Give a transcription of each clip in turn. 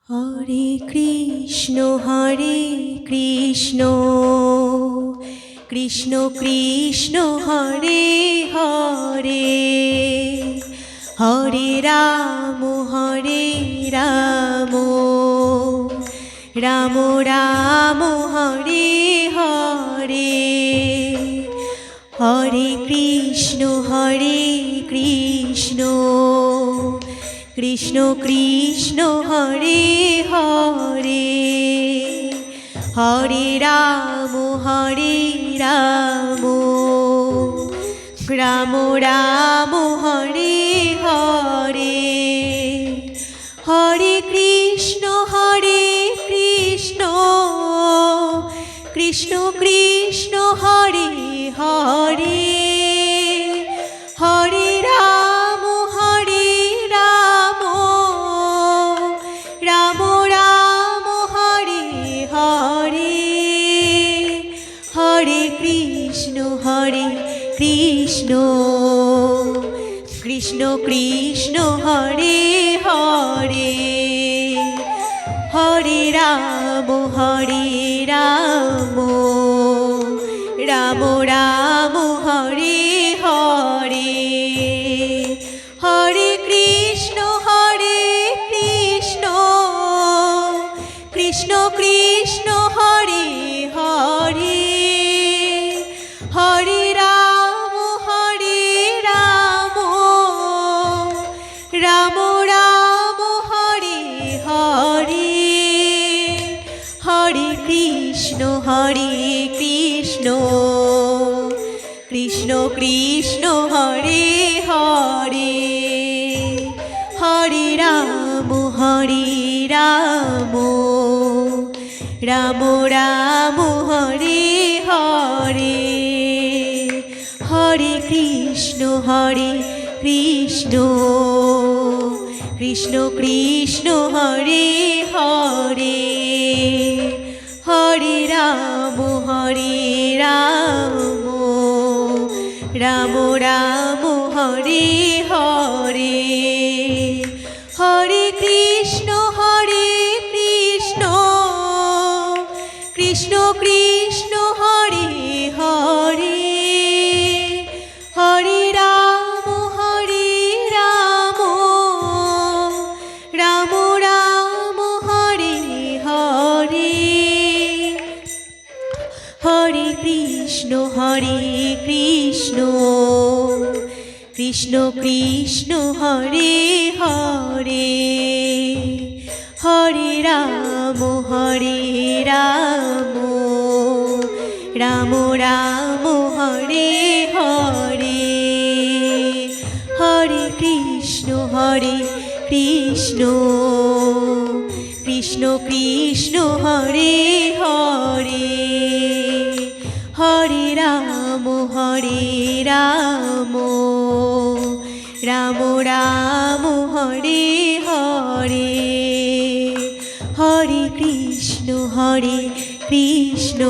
Hare Krishna Krishna Krishna Hare Hare, Hare Ram Ram Ram Hare Hare, Hare Krishna Krishna Krishna Hare Hare, Hare Ram Ram Ram Hare Hare, Hare Krishna Krishna Krishna Hare Hare, Hare Ram Ram Ram Hare Hare, Hare Krishna Krishna Krishna Hare Hare, Hare Ram Ram Ram Hare Hare, Hare Krishna Krishna Krishna Hare Hare, Hare Ram Ram Ram Hare Hare, Hare Krishna Krishna Krishna Hare Hare, Hare Ram Ram Ram Hare Hare, Hare Krishna Krishna Krishna Hare Hare, Hare Ram Ram Ram Hare Hare, Hare Krishna Krishna Krishna Hare Hare, Hare Ram Ram Ram Hare Hare, Hare Krishna Krishna Krishna Hare Hare, Hare Ram Ram Ram Hare Hare, Hare Krishna Krishna Krishna Hare Hare, Hare Ram Ram Ram Hare Hare, Hare Krishna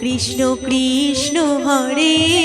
Krishna Krishna Hare